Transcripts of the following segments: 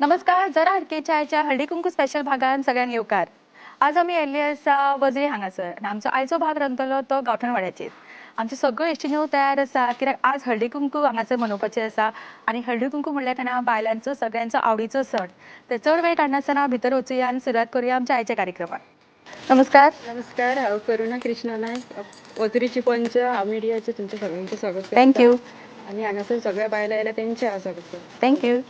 नमस्कार. जरा हटकेच्या हळदी कुंकू स्पेशल भागान सगळ्यांक येवकार. आज आमी येयल्ले आसा वजरी हांगासर आनी आमचो आयचो भाग रंगतलो तो गांवठण वाड्याचेर. आमचे सगळ्यो इश्टिण्यो तयार आसा कित्याक आज हळदी कुंकू हांगासर मनोवपाचें आसा आनी हळदी कुंकू म्हणल्यार तेन्ना बायलांचो सगळ्यांचो आवडीचो सण. तर चड वेळ काडनासतना भितर वचुया आनी सुरवात करुया आमच्या आयच्या कार्यक्रमाक. नमस्कार. नमस्कार, हांव करुणा कृष्णा नायक, वजरीची पंच. हांव मिडियाचें तुमचें सगळ्यांचें स्वागत करता. थँक्यू. आनी हांगासर सगळ्या बायलां आयल्या तेंचें हांव स्वागत करता. थँक्यू.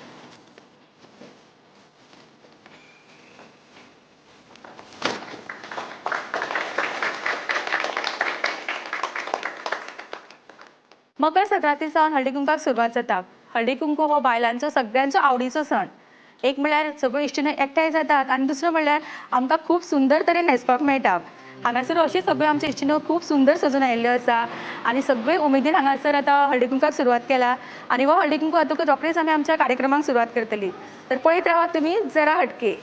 मकर संक्रांती सावन हळदी कुंकाक सुरवात जाता. हळदी कुंकू हो बायलांचो सगळ्यांचो आवडीचो सण. एक म्हणल्यार सगळ्यो इश्टिण्यो एकठांय जातात आनी दुसरो म्हणल्यार आमकां खूब सुंदर तरेन न्हेसपाक मेळटा. हांगासर अश्यो सगळ्यो आमच्यो इश्टिण्यो खूब सुंदर सजून आयिल्ल्यो आसा आनी सगळे उमेदीन हांगासर आतां हळदी कुंकाक सुरवात केला आनी हो हळदी कुंकू जातकच रोखडीच आमी आमच्या कार्यक्रमाक सुरवात करतलीं. तर पळयत रावात तुमी जरा हटके.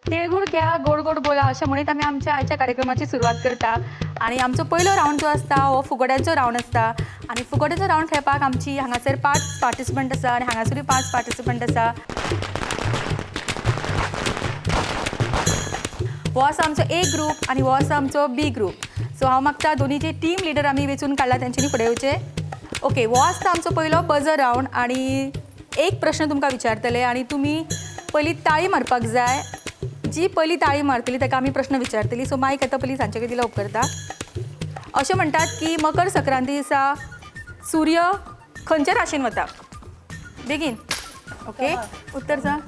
तिळगूळ घ्या गोड गोड बोला अशें म्हणीत आमी आमच्या आयच्या कार्यक्रमाची सुरवात करता आनी आमचो पयलो रावंड जो आसता हो फुगड्यांचो रावंड आसता आनी फुगड्यांचो रावंड खेळपाक आमची हांगासर 5 पार्टिसिपंट आसा आनी हांगासरूय 5 पार्टिसिपंट आसा. हो आसा आमचो A ग्रूप आनी हो आसा आमचो B ग्रूप. सो हांव मागता दोनी जे टीम लिडर आमी वेंचून काडला तेंच्यांनी फुडें येवचें. ओके, हो आसता आमचो पयलो बजर रावंड आनी एक प्रश्न तुमकां विचारतले आनी तुमी पयलीं ताळी मारपाक जाय. जी पयली ताळी मारतली ताका आमी प्रश्न विचारतली. सो मायक येता पयलीं सांचे दिला उपकारता. अशें म्हणटात की मकर संक्रांती दिसा सूर्य खंयच्या राशीन वता? बेगीन. ओके, उत्तर सांग.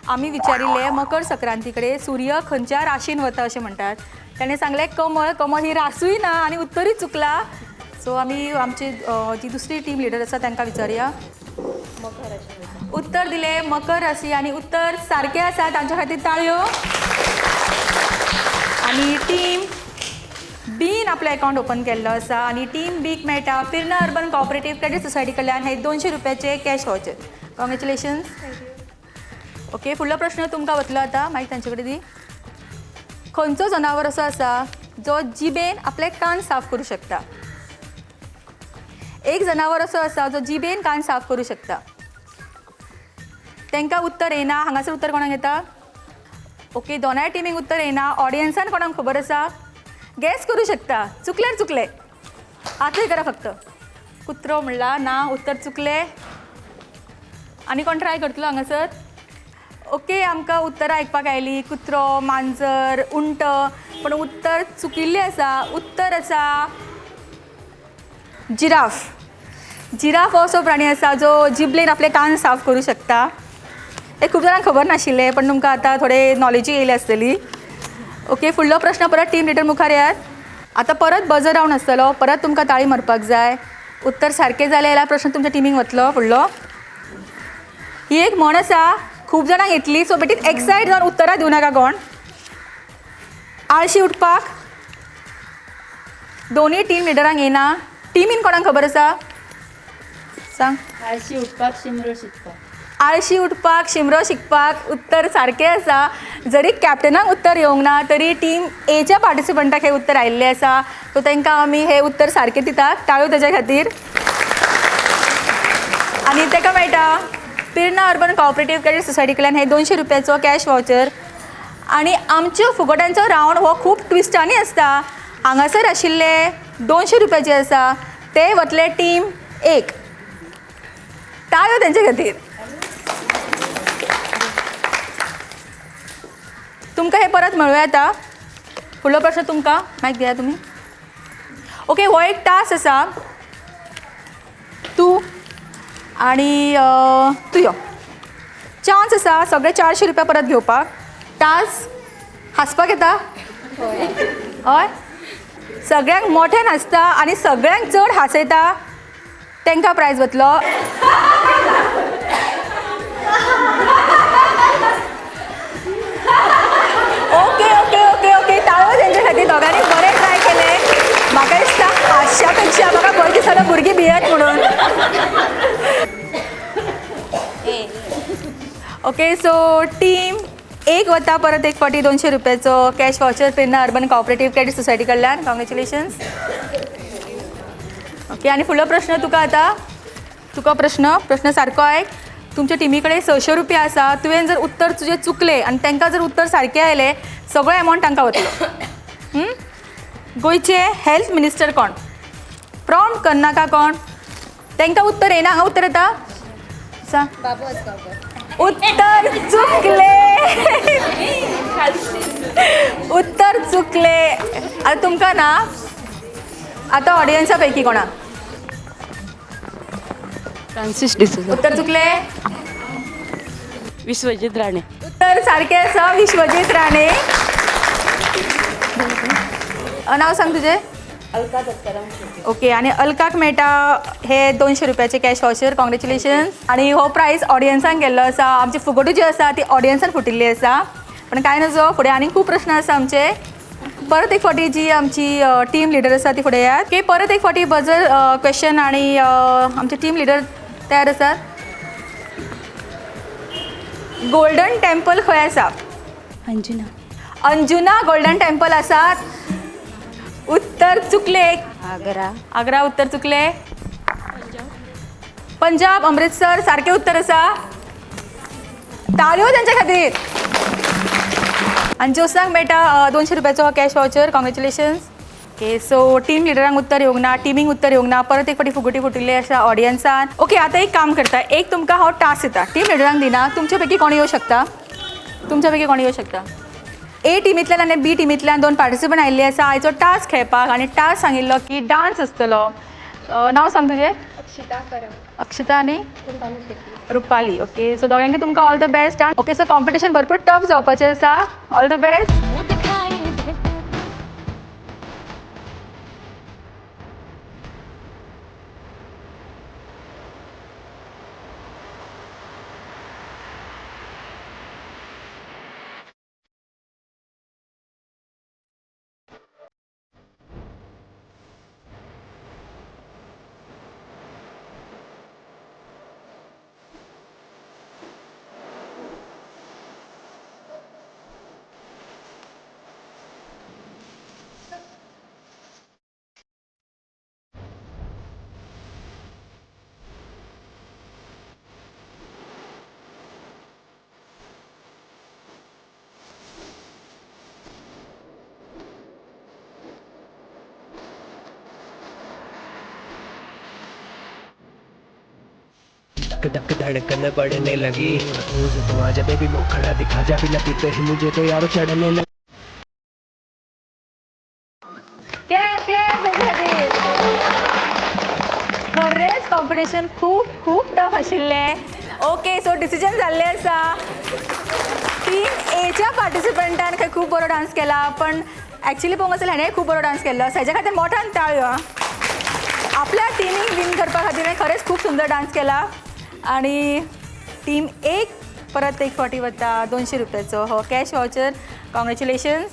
आमी विचारिल्लें मकर संक्रांती कडेन सूर्य खंयच्या राशीन वता अशें म्हणटात. ताणें सांगलें कमळ. कमळ ही रासूय ना आनी उत्तरूय चुकला. सो आमी आमची जी दुसरी टीम लिडर आसा तांकां विचारया. उत्तर दिलें मकर राशी आनी उत्तर सारकें आसा. तांच्या खातीर ताळयो. आनी टीम बीन आपलो अकावंट ओपन केल्लो आसा आनी टीम बीक मेळटा पिर्ना अर्बन कोऑपरेटीव क्रेडीट सोसायटी कडल्यान हे 200 रुपयाचे कॅश वाउचर. कॉंग्रॅच्युलेशन्स. ओके, फुडलो प्रश्न तुमकां वतलो आतां. मागीर तांचे कडेन दी. खंयचो जनावर असो आसा जो जिबेन आपले कान साफ करूं शकता? एक जनावर असो आसा जो जिबेन कान साफ करूं शकता. तांकां उत्तर येना. हांगासर उत्तर कोणाक येता? ओके, दोनाय टिमीक उत्तर येना. ऑडियन्सान कोणाक खबर आसा? गॅस करूं शकता. चुकल्यार चुकले. आतांय करा फक्त. कुत्रो म्हणला ना, उत्तर चुकले. आनी कोण ट्राय करतलो हांगासर? ओके, आमकां उतरां आयकपाक आयलीं. कुत्रो, मांजर, उंट. पण उत्तर चुकिल्लें आसा. उत्तर आसा जिराफ. जिराफ हो असो प्राणी आसा जो जिबलेन आपले कान साफ करूं शकता. हे खूब जाणांक खबर नाशिल्लें पण तुमकां आतां थोडे नॉलेजूय येयली आसतली. ओके, फुडलो प्रश्न परत टीम लिडर मुखार येयात. आतां परत बजर रावंड आसतलो. परत तुमकां ताळी मारपाक जाय. उत्तर सारकें जालें जाल्यार प्रश्न तुमच्या टिमीक वतलो फुडलो. ही एक म्हण आसा, खूब जाणांक येतली. सो बेटीत एक्सायट जावन उत्तरां दिवं नाका कोण. आळशी उठपाक दोनूय टीम लिडरांक येना. टिमीन कोणाक खबर आसा? सांग. आळशी उठपाक शिमरो शिकपाक. आळशी उठपाक शिमरो शिकपाक उत्तर सारकें आसा. जरी कॅप्टनाक उत्तर येवंक ना तरी टीम एच्या पार्टिसिपंटाक हे उत्तर आयिल्लें आसा. सो तांकां आमी हे उत्तर सारकें दितात. ताळयो तेज्या खातीर. आनी ताका मेळटा पिर्ना अर्बन कोऑपरेटीव क्रेडीट सोसायटी कडल्यान हे 200 रुपयाचो कॅश वाउचर. आनी आमच्यो फुगड्यांचो रावंड हो खूब ट्विस्टांनी आसता. हांगासर आशिल्ले 200 रुपयाचे आसा ते वतले टीम 1. ताळयो तेंचे खातीर. तुमकां हे परत मेळूं येता. फुडलो प्रश्न तुमकां. मायक दिया तुमी. ओके, हो एक टास्क आसा. तूं आनी तूं यो. चान्स आसा सगळे 400 रुपया परत घेवपाक. टास्क हांसपाक येता? हय. सगळ्यांक मोठ्यान हांसता आनी सगळ्यांक चड हांसयता तांकां प्रायज वतलो. ओके ओके ओके ओके, ताळयो तेंचे खातीर. दोगांनी बरें ट्राय केलें. भुरगीं भियेत म्हणून. ओके सो टीम एक वता परत एक फावटी 200 रुपयाचो कॅश वाउचर प्रेरणा अर्बन कोऑपरेटिव्ह क्रेडीट सोसायटी कडल्यान. कॉंग्रॅच्युलेशन्स. ओके आनी फुडलो प्रश्न तुका प्रश्न सारको आयक. तुमच्या टिमी कडेन 600 रुपया आसा. तुवें जर उत्तर तुजें चुकलें आनी तांकां जर उत्तर सारकें आयलें सगळो एमावंट तांकां वतलो. गोंयचे हेल्थ मिनिस्टर कोण? प्रॉम्प्ट करनाका कोण? तांकां उत्तर येना. हांगा उत्तर येता सांग. उत्तर चुकले. आतां तुमकां ना आतां ऑडियन्सा पैकी कोणा फ्रान्सिस डिसूजा. उत्तर चुकले. विश्वजित राणे. उत्तर सारकें आसा. विश्वजीत राणे. नांव सांग तुजें. अलका दत्ताराम. ओके आनी अलकाक मेळटा हे 200 रुपयाचे कॅश वाउचर. कॉंग्रॅच्युलेशन्स. आनी हो प्रायज ऑडियन्सांक गेल्लो आसा. आमची फुगोटी जी आसा ती ऑडियन्सान फुटिल्ली आसा. पण कांय नजो फुडें आनीक खूब प्रश्न आसा आमचे. परत एक फावटी जी आमची टीम लिडर आसा ती फुडें येयात. ओके परत एक फावटी बजर क्वेश्चन आनी आमचे टीम लिडर तयार आसात. गोल्डन टेम्पल खंय आसा? अंजुना गोल्डन टेम्पल आसात. उत्तर चुकले. आग्रा उत्तर चुकले. पंजाब अमृतसर सारकें उत्तर आसा. ताळयो तेंच्या खातीर. आनी जोसांक मेळटा 200 रुपयाचो cash voucher. Congratulations. Okay so team लिडरांक उत्तर येवंक ना. टिमींक उत्तर येवंक ना. परत एक फावटी फुगोटी फुटिल्ली आसा ऑडियन्सान. ओके आतां एक काम करता. एक तुमकां हांव टास्क दिता. टीम लिडरांक दिना. तुमच्या पैकी कोण येवं शकता? ए टिमींतल्यान आनी बी टिमींतल्यान 2 पार्टिसिपंट आयिल्ली आसा आयचो टास्क खेळपाक. आनी टास्क सांगिल्लो की डान्स आसतलो. नांव सांग तुजें. अक्षता आनी रुपाली. ओके सो दोगांयकय तुमकां all the best. Okay so competition भरपूर टफ जावपाचें आसा. All the best. धक धक धड़कन बढ़ने लगी तो आजा बेबी मुखड़ा दिखा जा भी लगी तो ही मुझे तो यारो चढ़ने लगी. खरेंच कॉम्पिटिशन खूप टफ आशिल्लें. ओके सो डिसिजन जाल्लें आसा. टीम एच्या पार्टिसिपंटान खंय खूब बरो डान्स केला. पण एक्चुअली पळोवंक वचल्यार हेणेंय खूब बरो डान्स केल्लो. हेज्या खातीर मोठ्यान ताळयो. आपल्या टिमीक विन करपा खातीर खरेंच खूब सुंदर डान्स केला. आनी टीम एक परत एक फावटी वता 200 रुपयाचो हो कॅश वाउचर. कॉंग्रॅच्युलेशन्स.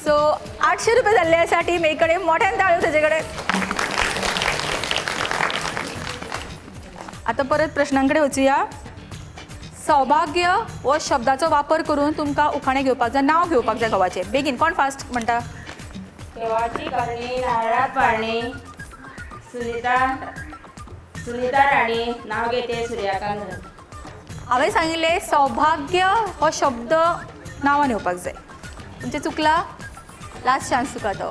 सो 800 रुपया जाल्ले आसा टीम ए कडेन. मोठ्यान ताळयो तेजे कडेन. आतां परत प्रश्नां कडेन वचुया. सौभाग्य हो शब्दाचो वापर करून तुमकां उखाणे घेवपाक जाय. नांव घेवपाक जाय घोवाचें. बेगीन कोण फास्ट म्हणटा? देवाची करणी नारळात पाळणे. सुनीता राणी नाव घेते सूर्यकांत. हांवें सांगिल्लें सौभाग्य हो शब्द नांवान येवपाक जाय. तुमचें चुकला. लास्ट चान्स तुका तो.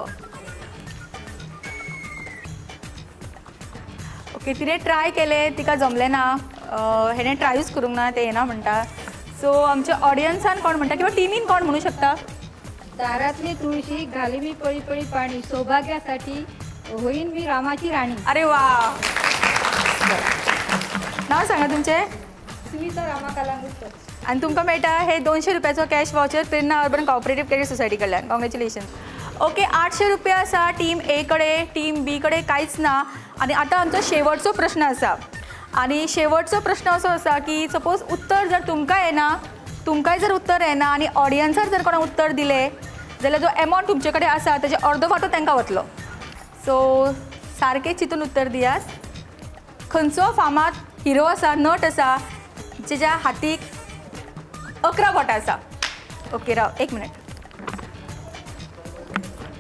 ओके तिणें ट्राय केलें तिका जमलें ना. हेणें ट्रायूच करूंक ना तें येना म्हणटा. सो आमच्या ऑडियन्सान कोण म्हणटा किंवा टिमीन कोण म्हणू शकता? दारातली तुळशी घाली मी पळी पळी पाणी सौभाग्यासाठी होईन मी रामाची राणी. अरे वा. नाव सांगा तुमचें. सुनीता रामा कलांगुटकर. आनी तुमकां मेळटा हे 200 रुपयाचो कॅश वाउचर प्रेरणा अर्बन कोऑपरेटिव्ह क्रेडीट सोसायटी कडल्यान. कॉंग्रॅच्युलेशन. ओके 800 रुपया आसा टीम ए कडेन. टीम बी कडेन कांयच ना. आनी आतां आमचो शेवटचो प्रश्न आसा. आनी शेवटचो प्रश्न असो आसा की सपोज उत्तर जर तुमकां येना, तुमकांय जर उत्तर येना आनी ऑडियन्सार जर कोणा उत्तर दिलें जाल्यार जो एमावंट तुमचे कडेन आसा तेजे अर्दो वांटो तांकां वतलो. सो सारकें चिंतून उत्तर दियात. खंयचो फामाद हिरो आसा, नट आसा जेच्या हातीक 11 बोटां आसा? ओके राव, 1 मिनिट.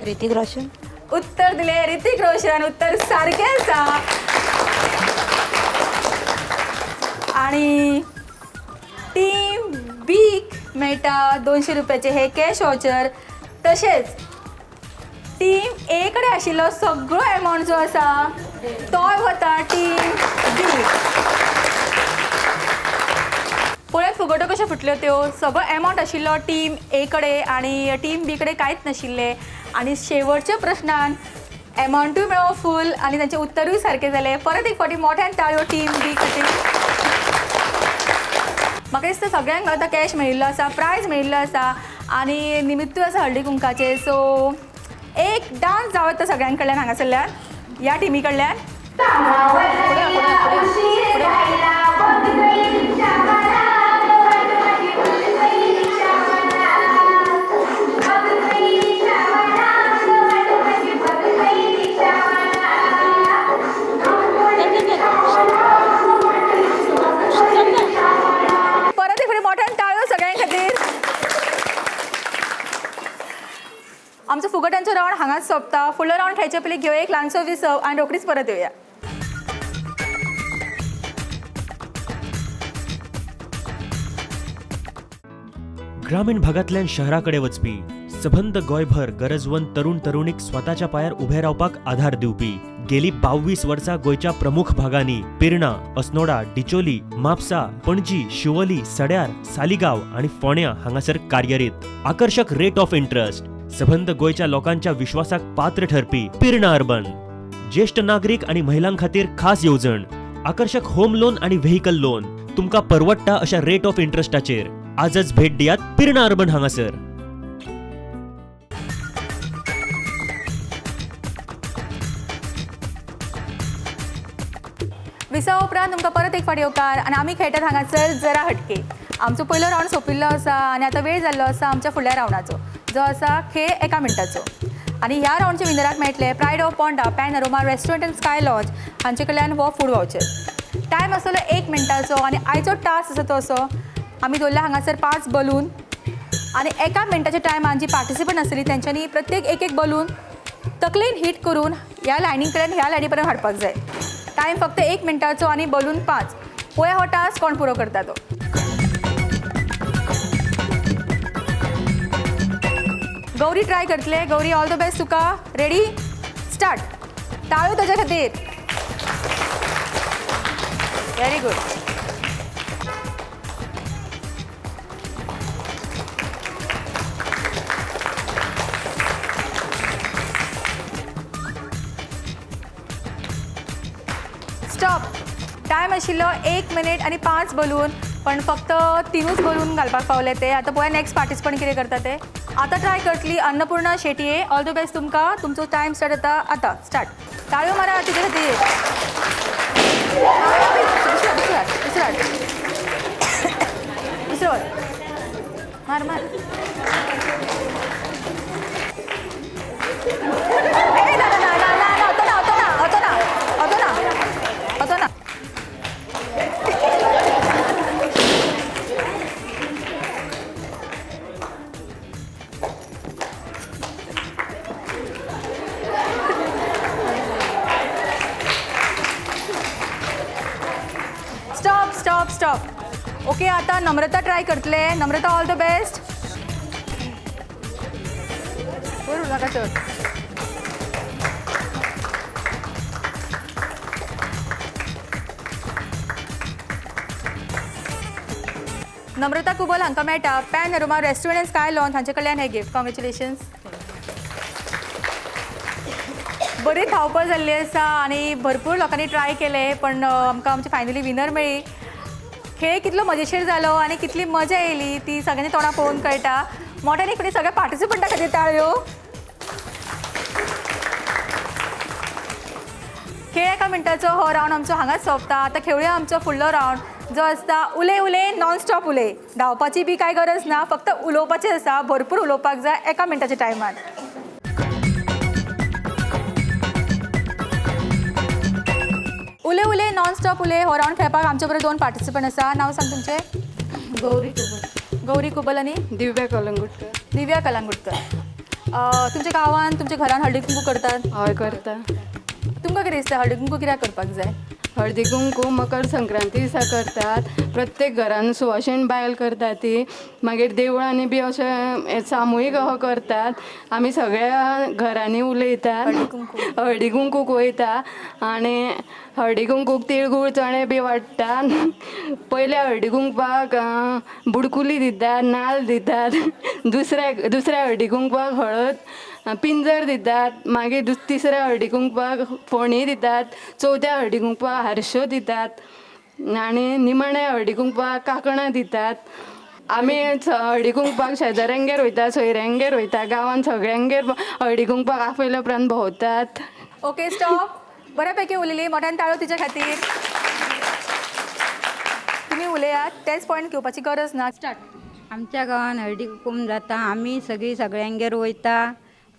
ऋतिक रोशन. उत्तर दिले ऋतिक रोशन. उत्तर सारकें आसा. आणि टीम बीक मेळटा 200 रुपयाचे हे कॅश वॉचर. तशेंच टीम ए कडेन आशिल्लो सगळो एमावंट जो आसा तोय वता टीम बी. पळय फुगट्यो कश्यो फुटल्यो त्यो. सगळो एमावंट आशिल्लो टीम ए कडेन आनी टीम बी कडेन कांयच नाशिल्लें. आनी शेवटच्या प्रश्नान एमावंटूय मेळ्ळो फूल आनी तांचें उत्तरूय सारकें जालें. परत एक फावटी मोठ्यान ताळयो टीम बी खातीर. म्हाका दिसता सगळ्यांक आतां कॅश मेळिल्लो आसा, प्रायज मेळिल्लो आसा आनी निमित्तूय आसा हळदी कुंकाचें. सो एक डान्स जावं येता सगळ्यां कडल्यान हांगासरल्यान, ह्या टिमी कडल्यान. परत एक फावटी मोठ्यान ताळयो सगळ्यां खातीर. आमचो फुगट्यांचो रावंड हांगाच सोंपता. फुडलो रावंड खेळचे पयलीं घेवया एक ल्हानसो विसव आनी रोखडीच परत येवया. ग्रामीण भागांतल्यान शहराकडे वचपी सबंद गोंयभर गरजवंत तरुण तरुणीक स्वताच्या पांयार उभे रावपाक आधार दिवपी गेली 22 वर्सां गोंयच्या प्रमुख भागांनी पिर्णा, अस्नोडा, डिचोली, म्हापसा, पणजी, शिवोली, सड्यार, सालिगांव आनी फोंड्यां हांगासर कार्यरीत. आकर्षक रेट ऑफ इंट्रस्ट, सबंद गोंयच्या लोकांच्या विश्वासाक पात्र ठरपी पिर्णा अर्बन. ज्येष्ठ नागरीक आनी महिलां खातीर खास येवजण, आकर्षक होम लोन आनी व्हेकल लोन तुमकां परवडटा अशा रेट ऑफ इंट्रस्टाचेर. आजच भेट दियात पिर्णा अर्बन हांगासर. विसव उपरांत तुमकां परत एक फावटी येवकार आनी आमी खेळटात हांगासर जरा हटके. आमचो पयलो रावंड सोंपिल्लो आसा आनी आतां वेळ जाल्लो आसा आमच्या फुडल्या रावंडाचो, जो आसा खेळ 1 मिनटाचो. आनी ह्या रावंडच्या विनराक मेळटले pride of Ponda, pan aroma restaurant and sky lodge हांचे कडल्यान हो फूड वाउचर. टायम आसतलो 1 मिनटाचो आनी आयचो टास्क आसा तो असो, आमी दवरला हांगासर 5 बलून आनी 1 मिनटाच्या टायमान जी पार्टिसिपंट आसली तेंच्यांनी प्रत्येक एक बलून तकलेन हीट करून ह्या लायनी कडल्यान ह्या लायनी पर्यंत हाडपाक जाय. टायम फक्त 1 मिनटाचो आनी बलून 5. पळया हो टास्क कोण पुरो करता तो. गौरी ट्राय करतले. Gauri all the best Tuka. Ready start. ताळयो ताच्या खातीर. Very good. स्टॉप. टायम आशिल्लो 1 मिनिट आनी 5 बलून, पण फक्त 3च बलून घालपाक पावले ते. आतां पळया नेक्स्ट पार्टिसिपंट कितें करता ते. आतां ट्राय करतली Annapurna Shetye. All the best तुमकां. तुमचो टायम स्टार्ट जाता आतां. स्टार्ट. ताळयो मारा तुजे खातीर. दुसरो मार मार. Stop stop stop. ओके आता नम्रता ट्राय करतले. नम्रता ऑल द बेस्ट. बरोबर नाका चड. नम्रता कुबल हांकां मेळटा pan aroma restaurant and Sky Lounge हांचे कडल्यान हे गिफ्ट. कॉंग्रॅच्युलेशन्स. बरी धांवपळ जाल्ली आसा आनी भरपूर लोकांनी ट्राय केले, पण आमकां आमची फायनली विनर मेळ्ळी. खेळ कितलो मजेशीर जालो आनी कितली मजा येयली ती सगळ्यांनी तोंडां पळोवन कळटा. मोठ्यान एक फावटी सगळ्या पार्टिसिपंटां खातीर ताळयो. खेळ 1 मिनटाचो हो रावंड आमचो हांगाच सोंपता. आतां खेळुया आमचो फुडलो रावंड जो आसता उले उले नॉन स्टॉप उले. धांवपाची बी कांय गरज ना, फक्त उलोवपाचें आसा. भरपूर उलोवपाक जाय 1 मिनटाच्या टायमान. उले उले नॉन स्टॉप उले हो राऊंड खेळपाक आमचे बरोबर 2 पार्टिसिपंट आसा. नाव सांग तुमचे. गौरी कुबल आणि दिव्या कलंगुटकर. दिव्या कलांगुटकर. तुमच्या गांवांत तुमच्या घरान हळदी कुंकू करतात. हय करता. तुमकां कितें दिसता हळदी कुंकू कित्याक करपाक जाय. हळदी कुंकू मकर संक्रांती दिसा करतात. प्रत्येक घरान सुवासीण बायल करता ती. मागीर देवळांनी बी अशें सामुहीक अहो करतात. आमी सगळ्या घरांनी उलयतात. हळदी कुंकूक वयता आनी हळदी कुंकूक तिळगूळ चणे बी वाडटात. पयले हळदी कुंकवाक बुडकुली दितात, नाल्ल दितात. दुसऱ्या हळदी कुंकवाक हळद पिंजर दितात. मागीर तिसऱ्या हळदी कुंकवाक फोणी दितात. चवथ्या हळदी कुंकवाक हारश्यो दितात. आनी निमण्या हळदी कुंकवाक कांकणां दितात. आमी हळदी कुंकवाक शेजाऱ्यांगेर वयता, सोयऱ्यांगेर वयता, गांवांत सगळ्यांगेर हळदी कुंकवाक आपयल्या उपरांत भोंवतात. Okay stop. बऱ्यापैकी उलयली. मोठ्यान ताळो तिच्या खातीर. तुमी उलयात. तेच पॉयंट घेवपाची गरज ना. स्टार्ट. आमच्या गावात हळदी कुंकूम जाता. आमी सगळीं सगळ्यांगेर वयता.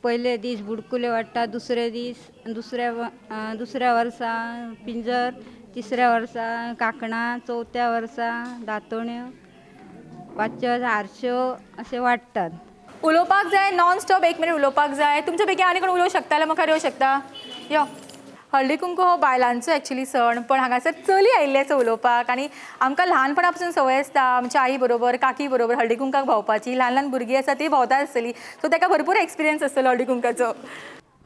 पयले दीस बुडकुले वाडटा, दुसरे दीस दुसऱ्या वर्सा पिंजर, तिसऱ्या वर्सा कांकणां, चवथ्या वर्सा दांतोण्यो, पांचव्या वर्सा हारश्यो अशें वाडटात. उलोवपाक जाय नॉन स्टॉप 1 मिनीट उलोवपाक जाय. तुमचे पैकी आनी कोण उलोवंक शकता जाल्यार म्हाका येवं शकता. यो. हळदी कुंकू हो बायलांचो एक्चुली सण, पण हांगासर चली आयिल्ल्याचो उलोवपाक. आनी आमकां ल्हानपणा पासून संवय आसता आमच्या आई बरोबर काकी बरोबर हळदी कुंकाक भोंवपाची. ल्हान ल्हान भुरगीं आसा ती भोंवता आसतली. सो ताका भरपूर एक्सपिरियन्स आसतलो हळदी कुंकाचो.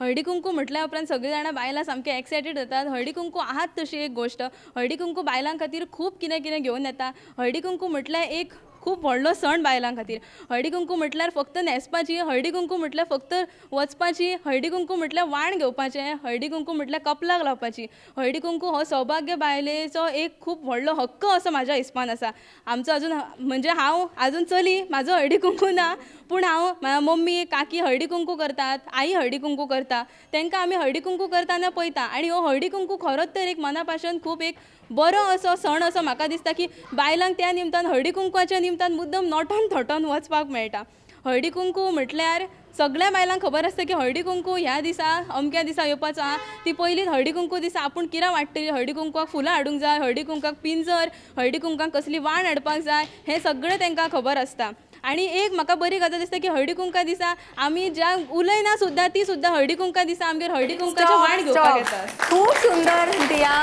हळदी कुंकू म्हटल्या उपरांत सगळीं जाणां बायलां सामके एक्सायटेड जातात. हळदी कुंकू आहात तशी एक गोश्ट. हळदी कुंकू बायलां खातीर खूब कितें कितें घेवन येता. हळदी कुंकू म्हटल्यार एक खूब व्हडलो सण बायलां खातीर. हळदी कुंकू म्हटल्यार फक्त न्हेसपाची, हळदी कुंकू म्हटल्यार फक्त वचपाची, हळदी कुंकू म्हटल्यार वाण घेवपाचें, हळदी कुंकू म्हटल्यार कपलाक लावपाची. हळदी कुंकू हो सौभाग्य बायलेचो एक खूब व्हडलो हक्क असो म्हाज्या हिसपान आसा. आमचो अजून म्हणजे हांव आजून चली, म्हाजो हळदी कुंकू ना, पूण हांव मम्मी काकी हळदी कुंकू करतात, आई हळदी कुंकू करता, तांकां आमी हळदी कुंकू करतना पळयता. आनी हो हळदी कुंकू खरोच तर एक मना पासून खूब एक बरो असो सण असो म्हाका दिसता की बायलांक त्या निमतान हळदी कुंकवाच्या निमतान मुद्दम नोटोन थोटोन वचपाक मेळटा. हळदी कुंकू म्हटल्यार सगळ्या बायलांक खबर आसता की हळदी कुंकू ह्या दिसा अमक्या दिसा येवपाचो आहा. ती पयलींच हळदी कुंकू दिसा आपूण कितें वाडटली, हळदी कुंकवाक फुलां हाडूंक जाय, हळदी कुंकवाक पिंजर, हळदी कुंकवाक कसली वाण हाडपाक जाय, हें सगळें तांकां खबर आसता. आनी एक म्हाका बरी गजाल दिसता की हळदी कुंका दिसा आमी ज्या उलयना सुद्दां ती सुद्दां हळदी कुंका दिसा आमगेर हळदी कुंकाचें वाण घेवपाक येतात. खूब सुंदर सिंथिया.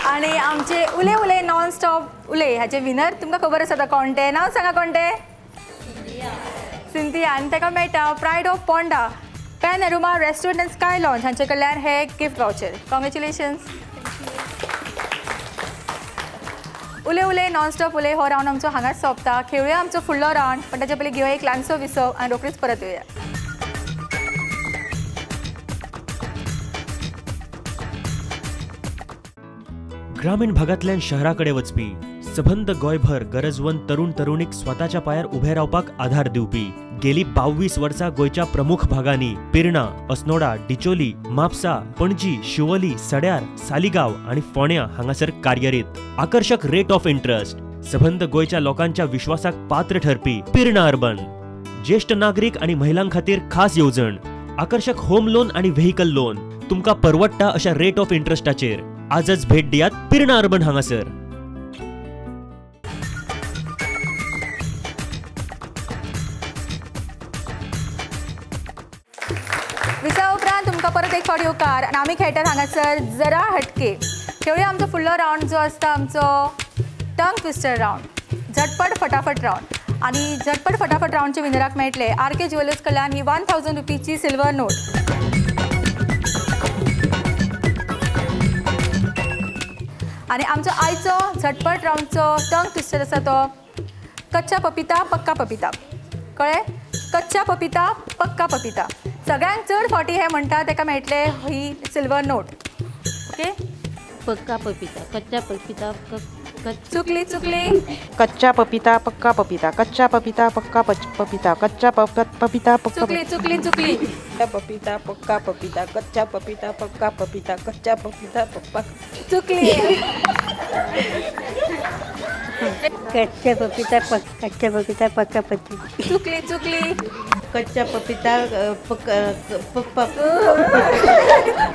आणि आमचे उले उले नॉन स्टॉप उले हाचे विनर तुमकां खबर आसा कोण ते. नांव सांगा कोण ते. सिंथिया. आनी ताका मेळटा pride of Ponda Pan Aroma restaurant and Sky Lounge हांचे कडल्यान हे गिफ्ट वाउचर. कॉंग्रॅच्युलेशन्स. उले उले नॉन स्टॉप उले हो राऊंड आमचो हांगाच सोंपता. खेळुया आमचो फुडलो राऊंड, पण ताचे पयलीं घेवया एक ल्हानसो विसव आनी रोखडीच परत येवया. ग्रामीण भागातल्यान शहराकडे वचपी सबंद गोंयभर गरजवंत तरुण तरुणीक स्वताच्या पांयार उभे रावपाक आधार दिवपी गेली 22 वर्सां गोंयच्या प्रमुख भागांनी पिर्णा, अस्नोडा, डिचोली, म्हापसा, पणजी, शिवोली, सड्यार, सालिगांव आणि फोंड्या हांगासर कार्यरीत. आकर्षक रेट ऑफ इंट्रस्ट, सबंद गोंयच्या लोकांच्या विश्वासाक पात्र ठरपी पिर्णा अर्बन. ज्येष्ठ नागरिक आणि महिलां खातीर खास येवजण, आकर्षक होम लोन आणि व्हेकल लोन तुमकां परवडटा अशा रेट ऑफ इंट्रस्टाचेर. आजच भेट दियात पिर्णा अर्बन हांगासर. विसा उपरांत तुमकां परत एक फावटी येवकार आनी आमी खेळटात हांगासर जरा हटके. खेळुया आमचो फुडलो राऊंड जो आसता आमचो टंग ट्विस्टर राऊंड, झटपट फटाफट राऊंड. आणि झटपट फटाफट राऊंडचे विनराक मेळटले आर.के. ज्वेलर्स कडल्यान ही 1000 रुपीची सिल्वर नोट. आणि आमचो आयचो झटपट राऊंडचो टंग ट्विस्टर आसा तो कच्चा पपिता पक्का पपिता. कळ्ळें? कच्चा पपिता पक्का पपिता. सगळ्यांक चड फावटी हे म्हणटा ताका मेळटले ही सिल्वर नोट. ओके. पक्का पपीता, कच्चा पपीता, चुकली चुकली. कच्चा पपीता पक्का पपीता, कच्चा पपीता पक्का पपीता, कच्चा पपीता पक्का. चुकली चुकली चुकली. पपीता पक्का पपीता, कच्चा पपीता पक्का पपीता, कच्चा पपीता पक्का. चुकली. कच्चा पपीता पक्का पपीता. चुकली चुकली. कच्चा पपीता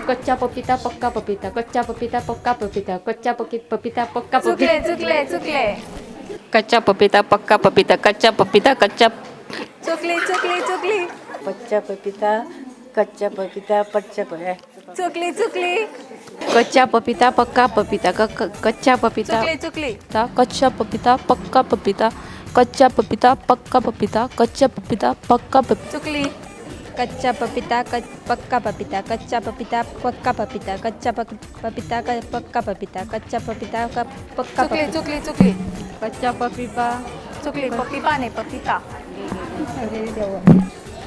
कच्चा कच्चा पपिता पक्का पपिता कच्चा पपिता पक्का पपिता कच्चा पपिता पक्का चुकले चुकले चुकले कच्चा पपीता पक्का पपीता कच्चा पपीता कच्चा चुकली चुकली चुकली कच्चा पपीता कच्चा पपीता पच्चा चुकली चुकली कच्चा पपिता पक्का पपिता कच्चा पपिता चुकली चुकली कच्चा पपिता पक्का पपिता कच्चा पपिता पक्का पपिता कच्चा पपिता पक्का पपिता चुकली कच्चा पपीता पक्का पपीता कच्चा पपीता पक्का पपीता कच्चा पपीता पक्का पपीता कच्चा पपीता का पक्का चुकली चुकली चुकली कच्चा पपिता चुकली पपिपा नाही पपिता अरे देवा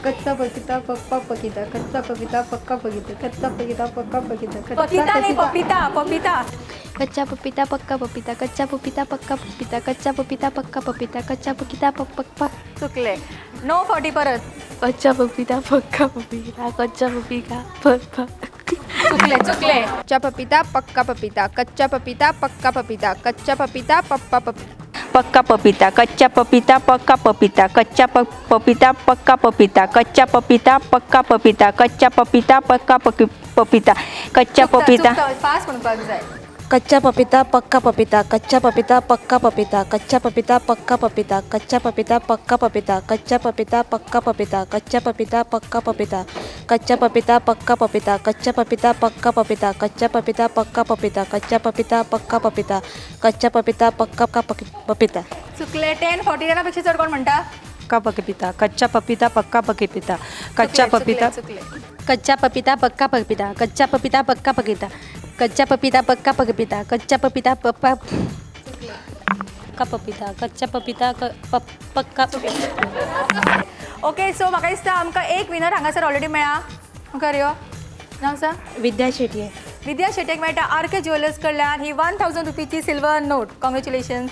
कच्चा पपीता पक्का पपीता कच्चा पपीता पक्का पपीता कच्चा पपीता पक्का पपीता पपिता नाही पपिता पपिता कच्चा पपीता पक्का पपीता कच्चा पपीता पक्का पपीता कच्चा पपीता पक्का पपीता कच्चा पपीता पक्का चुकले नो 40 परत कच्चा पपीता पक्का पपीता कच्चा पपीता पक्का चुकले चुकले कच्चा पपीता पक्का पपीता कच्चा पपीता पक्का पपीता कच्चा पपीता पप्पा पक्का पपीता कच्चा पपीता पक्का पपीता कच्चा पपीता पक्का पपीता कच्चा पपीता पक्का पपीता कच्चा पपीता पक्का पपीता कच्चा पपीता फास्ट म्हणपाक जाय कच्चा पपीता पक्का पपीता कच्चा पपीता पक्का पपीता कच्चा पपीता पक्का पपीता कच्चा पपीता पक्का पपीता कच्चा पपीता पक्का पपीता कच्चा पपीता पक्का पपीता कच्चा पपीता पक्का पपीता कच्चा पपीता पक्का पपीता कच्चा पपीता पक्का पपीता कच्चा पपीता पक्का पपीता कच्चा पपीता पक्का पपीता चुकले 10 40 पेक्षा चढ कोण म्हणता पक्का पपीता कच्चा पपीता पक्का पपीता कच्चा पपीता चुकले कच्चा पपीता पक्का पपीता कच्चा पपीता पक्का पपीता कच्चा पपीता पक्का पपीता कच्चा पपीता पक्का पपीता कच्चा पपीता पक्का ओके सो म्हाका दिसता आमकां एक विनर हांगासर ऑलरेडी मेळ्ळा म्हाका यो नांव सांग विद्या शेटये विद्या शेटेक मेळटा आर के ज्वेलर्स कडल्यान ही 1000 रुपीची सिल्वर नोट कॉंग्रॅच्युलेशन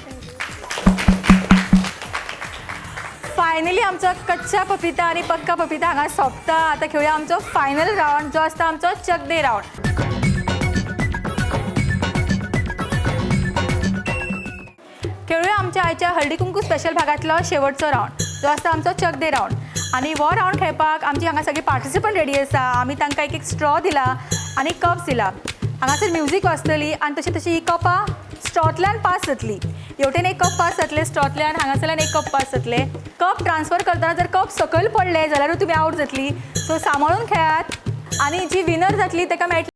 फायनली आमचो कच्चा पपिता आणि पक्का पपिता हांगा सोंपता आतां खेळुया आमचो फायनल रावंड जो आसता आमचो चक दे रावंड खेळुया आमच्या आयच्या हळदी कुंकू स्पेशल भागातलो शेवटचो रावंड जो आसता आमचो चक दे रावंड आणि हो रावंड खेळपाक आमची हांगा सगळी पार्टिसिपंट रेडी आसा आमी तांकां एक स्ट्रॉ दिला आनी कप्स दिला हांगासर म्युजीक वाजतली आनी तशी तशी ही कपां स्ट्रॉतल्यान पास जातली हेवटेन एक कप पास जातले स्ट्रॉतल्यान हांगासरल्यान एक कप पास जातले कप ट्रान्सफर करतना जर कप सकयल पडले जाल्यारूय तुमी आवट जातली सो सांबाळून खेळात आनी जी विनर जातली ताका मेळटली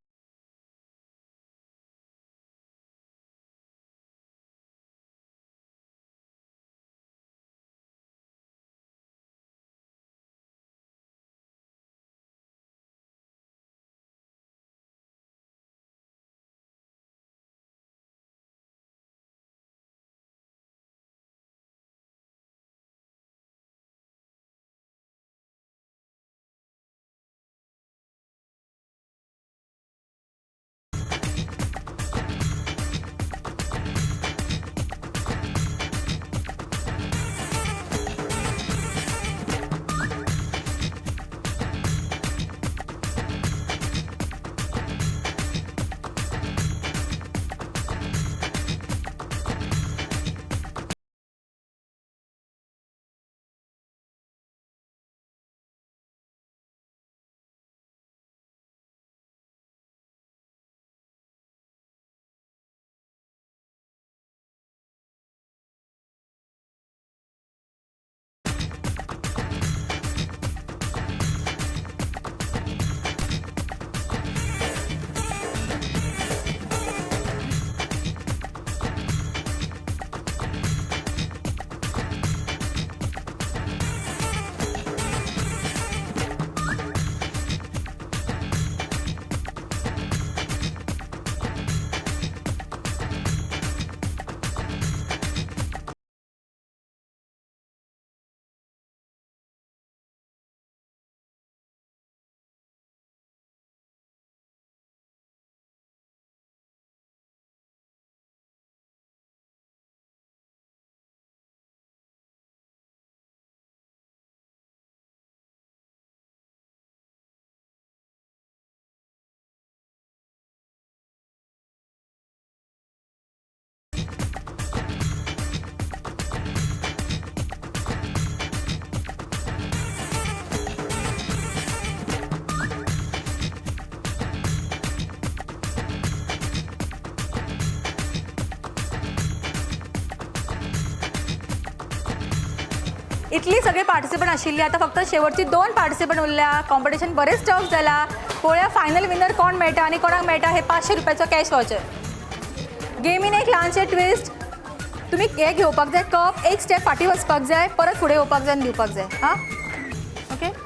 इतली सगळे पार्टिसिपंट आशिल्ली आता फक्त शेवटची 2 पार्टिसिपंट उरल्या कॉम्पिटिशन बरेच टफ जाला पळोवया फायनल विनर कोण मेळटा आनी कोणाक मेळटा हे 500 रुपयाचो कॅश वाउचर गेमीन एक ल्हानशें ट्विस्ट तुम्ही हे घेवपाक जाय कप एक स्टेप फाटी वचपाक जाय परत फुडें येवपाक जाय आनी दिवपाक जाय हां ओके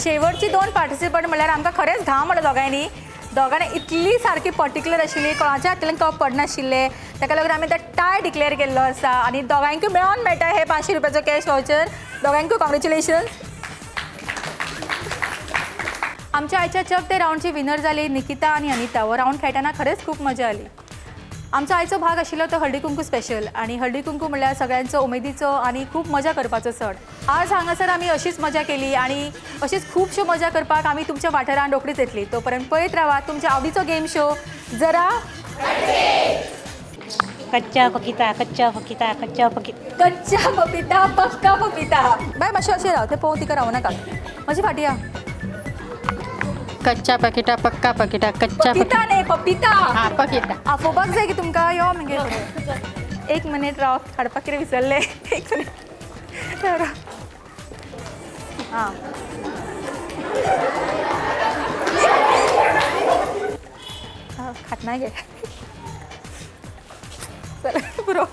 शेवटची 2 पार्टिसिपंट म्हणल्यार आमकां खरेंच घाम म्हणटा दोगांनी इतली सारकी पर्टिक्युलर आशिल्ली कोणाच्या हातांतल्यान कप पडनाशिल्ले ताका लागून आमी टाय डिक्लेअर केल्लो आसा आनी दोगांयकूय मेळोन मेळटा हे 500 रुपयाचो कॅश वाउचर दोगांयकूय कॉंग्रेच्युलेशन आमच्या आयच्या चक ते राउंडची विनर जाली निकिता आनी अनिता हो राउंड खेळटाना खरेंच खूब मजा आली आमचो आयचो भाग आशिल्लो तो हळदी कुंकू स्पेशल आणि हळदी कुंकू म्हणल्यार सगळ्यांचो उमेदीचो आणि खूप मजा करपाचो सण आज हांगासर आमी अशीच मजा केली आणि अशीच खूबश्यो मजा करपाक आमी तुमच्या वाठारान रोखडीच येतली तोपर्यंत पळयत रावा तुमच्या आवडीचो गेम शो जरा कच्चा पकिता कच्चा पकिता कच्चा पकिता कच्चा पपिता पक्का पपिता बाय मातशें अशें राव तें पळोवन तिका रावं नाका मातशी फाटी या कच्चा पकिता पक्का पकिता कच्चा पपिता न्ही पपिता हा पकिता आपोवपाक जाय की तुमकां यो मगे 1 मिनीट राव काडपाक कितें विसरलें 1 मिनीट राव हां खात नाही गे चल पुरो